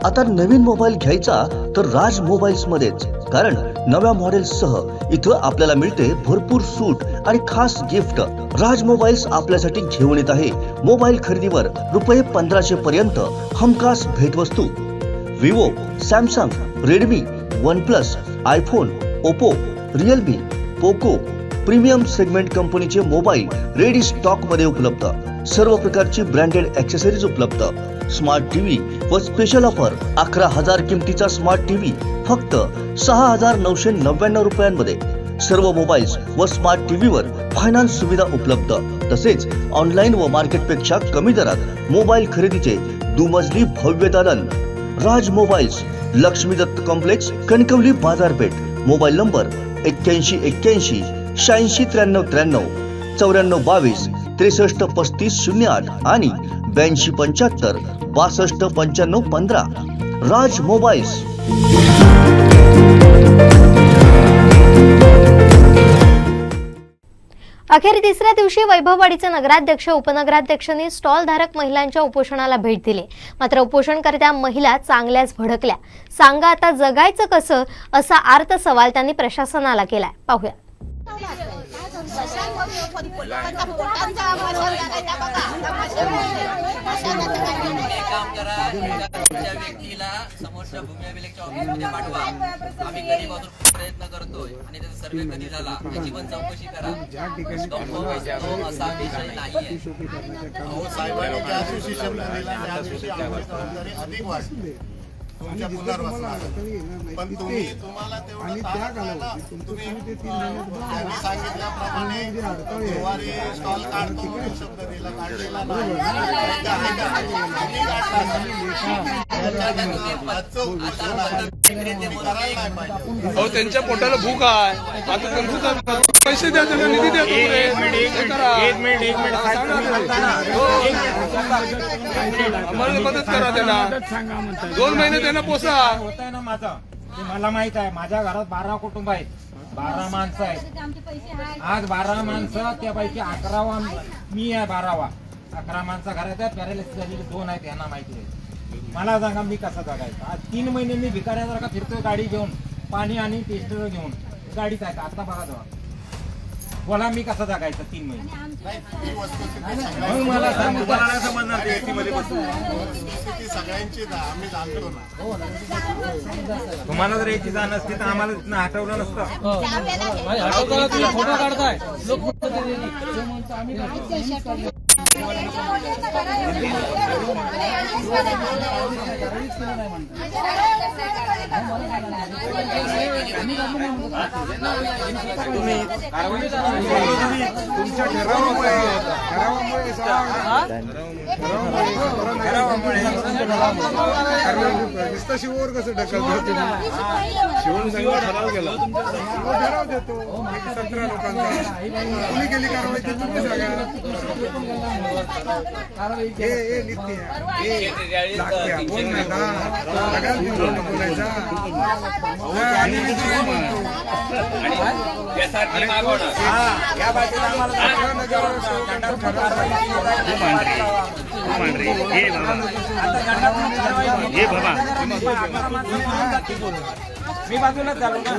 आता नवीन मोबाईल घ्यायचा तर राज मोबाईल्स मध्येच, कारण नव्या मॉडेल्ससह इथं आपल्याला मिळते भरपूर सूट आणि खास गिफ्ट। राज मोबाईल्स आपल्यासाठी घेऊन येत आहे मोबाईल खरेदीवर ₹1500 पर्यंत हमखास भेटवस्तू। Vivo, Samsung, Redmi, OnePlus, iPhone, Oppo, Realme, Poco premium segment कंपनीचे मोबाईल रेडी स्टॉक मध्ये उपलब्ध। सर्व प्रकारची ब्रँडेड ॲक्सेसरीज उपलब्ध। स्मार्ट टीव्ही व स्पेशल ऑफर 11,000 किमतीचा स्मार्ट टीव्ही फक्त 6,999 रुपयांमध्ये। सर्व मोबाईल्स व स्मार्ट टीव्हीवर फायनान्स सुविधा उपलब्ध। तसेच ऑनलाईन व मार्केटपेक्षा कमी दरात मोबाईल खरेदीचे दुमजली भव्य दालन। राज मोबाईल्स, लक्ष्मी दत्त कॉम्प्लेक्स, कणकवली बाजारपेठ। मोबाईल नंबर 8181 86 93 93 94 22 63 35 08 आणि 82 75 62 95 15। राज मोबाईल्स। अखेर तिसऱ्या दिवशी वैभववाडीचे नगराध्यक्ष उपनगराध्यक्षांनी स्टॉल धारक महिलांच्या उपोषणाला भेट दिली। मात्र उपोषणकर्त्या महिला चांगल्याच भडकल्या। सांगा आता जगायचं कसं, असा आर्त सवाल त्यांनी प्रशासनाला केलाय। पाहूया। काम करा, त्या व्यक्तीला समोरच्या भूमी अभिलेखच्या ऑफिसमध्ये पाठवा। आम्ही कधीपासून प्रयत्न करतोय आणि त्याचा सर्वे कधी झाला याची पण चौकशी करा। असा विषय नाहीये। तुमच्या पुनर्वसनासाठी पण तुम्हाला तेवढं त्यांनी सांगितल्याप्रमाणे गुरुवारी स्टॉल काढतो शब्द दिला काढलेला अहो त्यांच्या पोटाला भूक आहे, आता त्यांचं पैसे द्या, त्यांना निधी द्या। आम्हाला मदत करा, त्यांना 2 महिने त्यांना पोसा होत आहे ना। माझं मला माहित आहे, माझ्या घरात 12 कुटुंब आहेत, 12 माणसं आहेत। आज 12 माणसं, त्यापैकी 11वा मी आहे, 12वा 11 माणसं घरात आहेत। पॅरालिसिस झालेले 2 आहेत, यांना माहिती आहे। मला सांगा मी कसा जगायचा? आज 3 महिने मी भिकाऱ्यासारखा फिरतोय गाडी घेऊन, पाणी आणि टेस्टर घेऊन गाडीत आहे। आता बघा जवळ बोला मी कसा जगायचा 3 महिने? मला सगळ्यांची आम्ही जाणतो ना। तुम्हाला जर याची जाण असते तर आम्हाला तिथं हटवलं नसतं। फोटो काढताय तुमच्या ठरावामुळे शिववर कसं ढकलतो? शिवण ठराव केला, ठराव देतो 17 लोकांचा। कुणी केली कारवाई ते तुम्ही सांगा। बोल नाही ना, सगळ्यात बोलायचा। मी बाजूलाच झालो ना।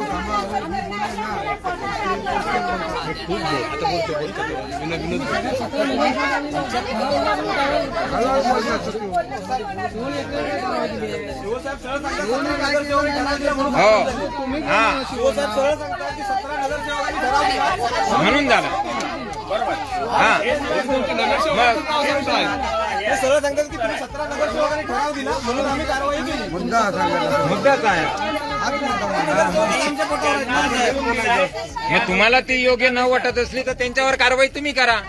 म्हणून झालं बरोबर। हा सरळ सांगतात की तुम्ही 17 नगरसेवकांनी ठराव दिला म्हणून आम्ही कारवाई केली। मुद्दा काय? हे तुम्हाला ती योग्य न वाटत असली तर त्यांच्यावर कारवाई तुम्ही करा।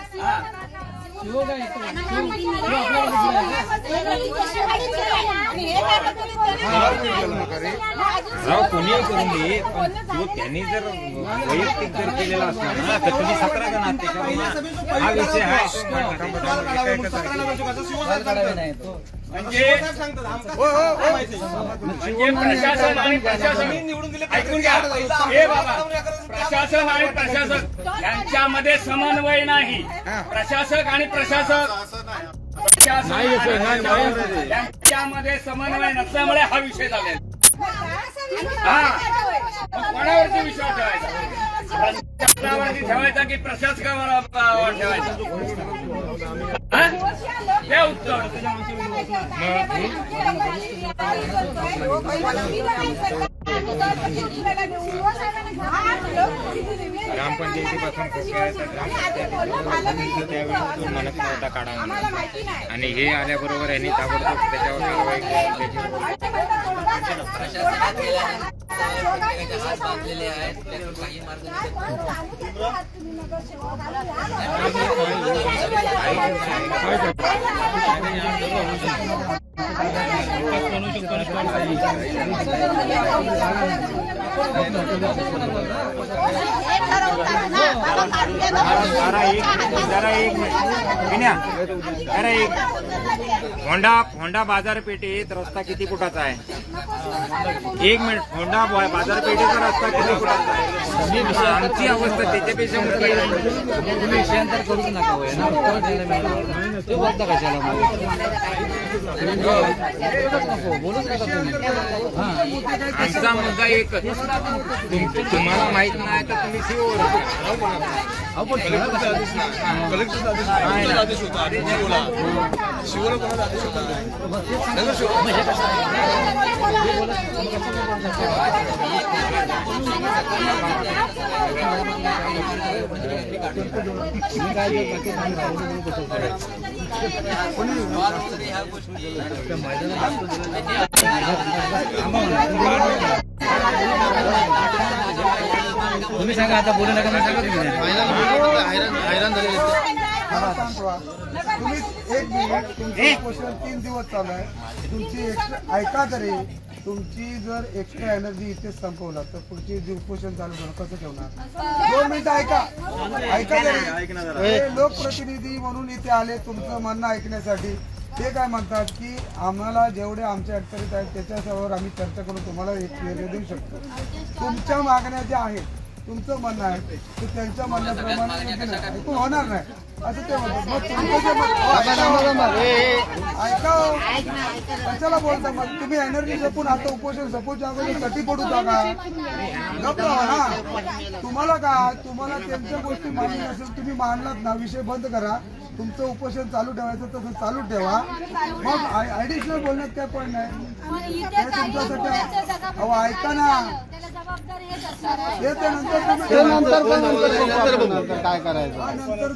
कोणी करून दे, पण त्यांनी जर वैयक्तिक जर केलेला असला ना तर तुम्ही 17 जण आहात त्याच्यावर हा विषय आहे। प्रशासन आणि प्रशासन निवडून दिले, ऐकून घ्या। प्रशासन आणि प्रशासक यांच्यामध्ये समन्वय नाही। प्रशासक आणि प्रशासक त्यांच्यामध्ये समन्वय नसल्यामुळे हा विषय झालेला. हा मग कोणावरती विश्वास ठेवायचा? प्रशासनावरती ठेवायचा की प्रशासकावर ठेवायचा? हा? हे उत्तर. ग्रामपंचायतीपासून त्यावेळी म्हणत नव्हता काढा आणि हे आल्याबरोबर यांनी ताबडतोब त्याच्यावर कारवाई केली. प्रशासनात गेल्यानंतर प्रत्येकाचे हात बांधलेले आहेत, त्यातून काही मार्ग होंडा बाजारपेठेत रस्ता किती फुटाचा आहे? 1 मिनिट. होंडा बाजारपेठेचा रस्ता किती फुटाचा आहे? आमची अवस्था त्याच्यापेक्षा मोठी आहे. आमचा मुद्दा एकच, तुम्हाला माहित नाही तर तुम्ही सीओवर ह्या गोष्टी तुम्ही सांगा आता बोलू नका मी सांगा तुम्ही हैराण झालेले तुम्ही 1 मिनिट तुमचं उपोषण 3 दिवस चालू आहे. तुमची ऐका तरी, तुमची जर एक्स्ट्रा एनर्जी इथेच संपवला तर पुढची जी उपोषण चालू करणं कसं ठेवणार? 2 मिनिटं ऐका तरी. हे लोकप्रतिनिधी म्हणून इथे आले तुमचं म्हणणं ऐकण्यासाठी. ते काय म्हणतात की आम्हाला जेवढे आमच्या अडचणीत आहेत त्याच्यासमोर आम्ही चर्चा करून तुम्हाला एक निर्णय देऊ शकतो. तुमच्या मागण्या ज्या आहेत, तुमचं म्हणणं आहे की त्यांच्या म्हणण्याप्रमाणे ऐकून होणार नाही असं ते म्हणतात. मग तुमचं जे ऐका कशाला बोलता? मग तुम्ही एनर्जी जपून आता उपोषण सपोजच्या अगोदर कटी पडू टाका, गप्प राहा ना. तुम्हाला काय, तुम्हाला त्यांच्या गोष्टी मान्य नसेल तुम्ही मांडलात ना, विषय बंद करा. तुमचं उपोषण चालू ठेवायचं तसं चालू ठेवा. मग ऍडिशनल बोलण्यात काय पॉईंट नाही. हे तुमच्यासाठी अहो ऐका ना, काय करायचं? नंतर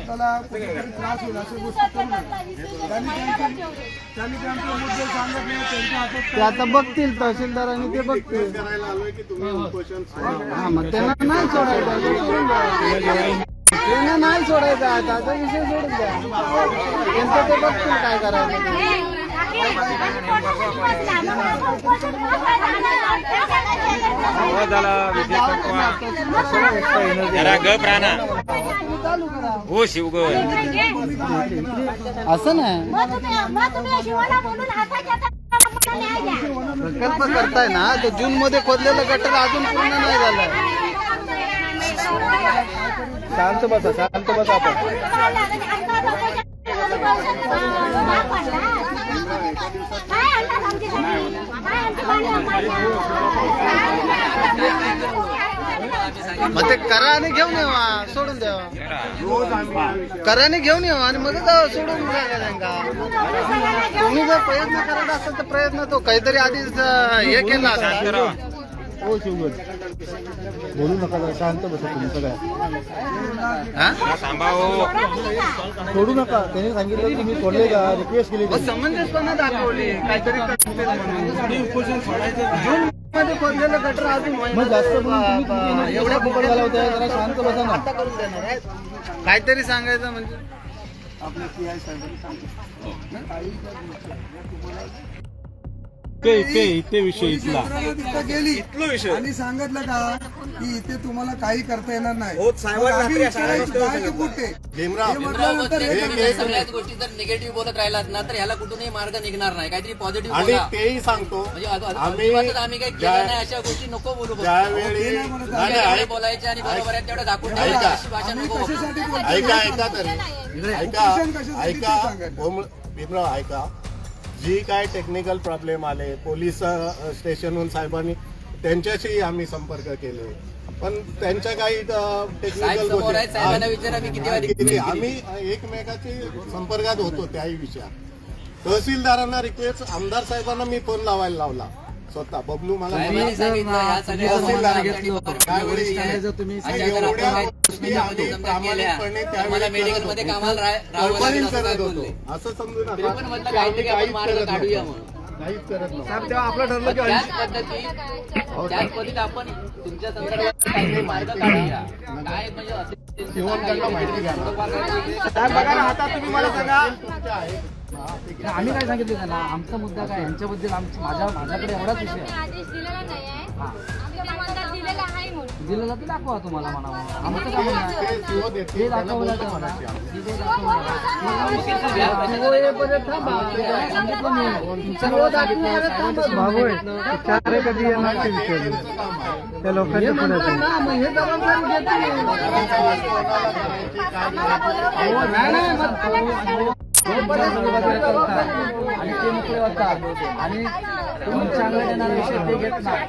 त्याला कुठेतरी त्रास होईल अशा गोष्टी करू नका. त्यांनी त्यांचे मुद्दे सांगत नाही, त्यांच्या हातात ते आता बघतील तहसीलदारांनी, ते बघतील. हा मग त्यांना नाही सोडायचं, त्यांना नाही सोडायचं. आता विषय सोडून द्या, त्यांचं ते बघतील काय करायचं. गप राहणार हो शिवगड असं नाही. प्रकल्प करताय ना, तर जून मध्ये खोदलेलं गटर अजून पूर्ण नाही झालं. शांत बसा आपण. मग ते करा आणि घेऊन यावा, सोडून द्यावा. करा आणि घेऊन यावा आणि मग सोडून द्या. तुम्ही जर प्रयत्न करत असाल तर प्रयत्न तो काहीतरी आधीच हे केला असता. हो शिवगड बोलू नका, शांत बसा तुम्ही सगळ्या. सोडू नका. त्यांनी सांगितलं तुम्ही सोडले का, रिक्वेस्ट केली, समंजसपणा दाखवली काहीतरी मध्ये खोदलेलं गटर अजून जास्त एवढ्या फुकट झाला होता. जरा शांत बसा ना. काहीतरी सांगायचं म्हणजे आपल्या PI साहेबांनी ते विषय इथला गेली आणि सांगितलं का की इथे तुम्हाला काही करता येणार नाही. सगळ्याच गोष्टी जर निगेटिव्ह बोलत राहिलात ना तर ह्याला कुठूनही मार्ग निघणार नाही. काहीतरी पॉझिटिव्ह आणि तेही सांगतो म्हणजे आम्ही काही केलं नाही अशा गोष्टी नको बोलू. बोलायच्या आणि बरोबर आहे तेवढं दाखवून ठेवायची अशी भाषा नको. ऐका तरी उपोषण कशासाठी ते ऐका सांगा. भीमराव ऐका, जी काय टेक्निकल प्रॉब्लेम आले पोलीस स्टेशनहून साहेबांनी त्यांच्याशी आम्ही संपर्क केले, पण त्यांच्या काही टेक्निकल समोर आहेत, साहेबांना विचारा मी किती वारी गोष्टी आम्ही एकमेकाची संपर्कात होतो त्याही विषयात. तहसीलदारांना रिक्वेस्ट, आमदार साहेबांना मी फोन लावायला लावला स्वतः. बबलू मला साहेबांनी सांगितलं या सगळ्या तहसीलदार गोष्टी त्यावेळी तुम्ही अशा जर आपण काही गोष्टी आम्ही समजा केल्या, तर मला मेडिकल मध्ये कामाला राहावं लागेल असं काय बोलले. असं समजू तरी नका पण म्हटलं की आम्ही काहीतरी आपण काहीच मार्ग करत काढूया नव्हतो. म्हणून. काहीच करत नव्हतो. तेव्हा आपलं ठरलं की त्याच पद्धतीत आपण तुमच्या संदर्भात काहीतरी मार्ग काढूया. काय म्हणजे असे आम्ही काय सांगितलं त्यांना, आमचा मुद्दा काय, यांच्याबद्दल माझ्याकडे एवढाच विषय आहे. आदेश दिलेला नाही आहे. आमच्या मंदात दिलेला आहे म्हणून. दिलेला ते दाखवा तुम्हाला म्हणावं, आमचं काम नाही. हे दाखवलं तर म्हणा. हे दाखवलं. येईपर्यंत थांबा. सांगितलं मी. तुमचं कधी येणार ते विचारलं. त्या हे लोकांच्या म्हणतात ना, मग हे जबाबदारी घेतील. नाही, मग आणि ते मोकळे होतात आणि तुम्ही चांगला देणारा विषय ते घेत नाही.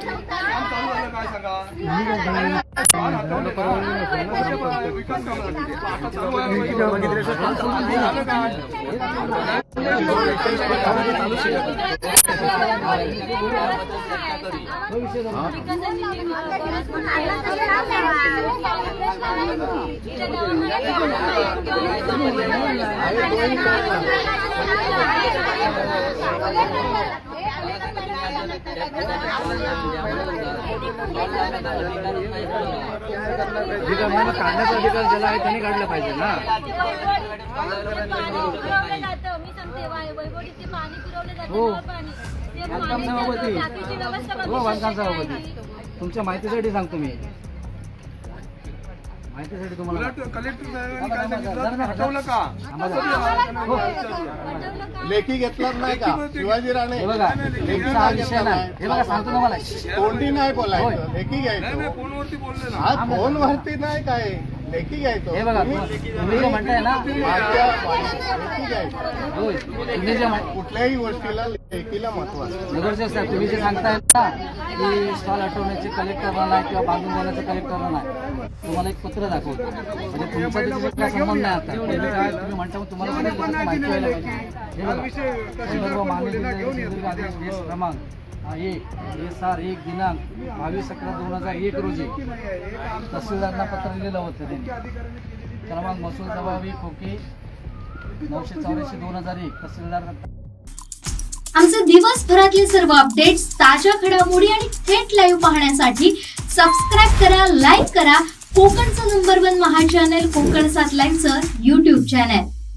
काढण्याचा अधिकार ज्याला आहे त्याने काढलं पाहिजे ना. मी सांगते वैभवडीचे पाणी पुरवले जाते. हो. पाणी ते बांधकाम सभापती. टाकीची व्यवस्था हो, बांधकाम सभापती. तुमच्या माहितीसाठी सांगतो मी, माहितीसाठी तुम्हाला. कलेक्टर साहेबांनी काय सांगितलं हटवलं का? लेखी घेतलाच नाही का शिवाजी राणे? हे बघा, लेखीचा हा विषय नाही. हे बघा, सांगतो तुम्हाला. कोणती नाही बोलायचं, लेखी घ्यायचं. फोनवरती बोलले ना. हा फोनवरती नाही काय, लेखी घ्यायचं. हे बघा, तुम्ही जे म्हणताय ना, लेखी घ्यायचं. होय, तुम्ही जे कुठल्याही गोष्टीला लेखीला महत्व असतं. नगरसेवक साहेब, तुम्ही जे सांगताय ना की स्टॉल हटवण्याचे कलेक्टरला नाही किंवा बांधून देण्याचं कलेक्टरला नाही, तुम्हाला एक पत्र दाखवतो. म्हणजे तुमचा त्याच्याशी काय संबंध नाही. आता पहिले काय तुम्ही म्हणता, मग तुम्हाला पण त्याची माहिती व्हायला पाहिजे. हे बघा, संदर्भ मान्य सिंधुदुर्ग आदेश केस क्रमांक 1 SR 1 दिनांक 22/11/2001 रोजी तहसीलदारांना पत्र लिहिलं होतं त्यांनी. क्रमांक महसूल जबाबी खोकी 984/2001 तहसीलदार. आमचे दिवसभरातले सर्व अपडेट्स, ताज्या घडामोडी आणि थेट लाईव्ह पाहण्यासाठी सबस्क्राईब करा, लाईक करा कोकणचं नंबर 1 महा चॅनल कोकण 7 लाईव्हचं YouTube चॅनल.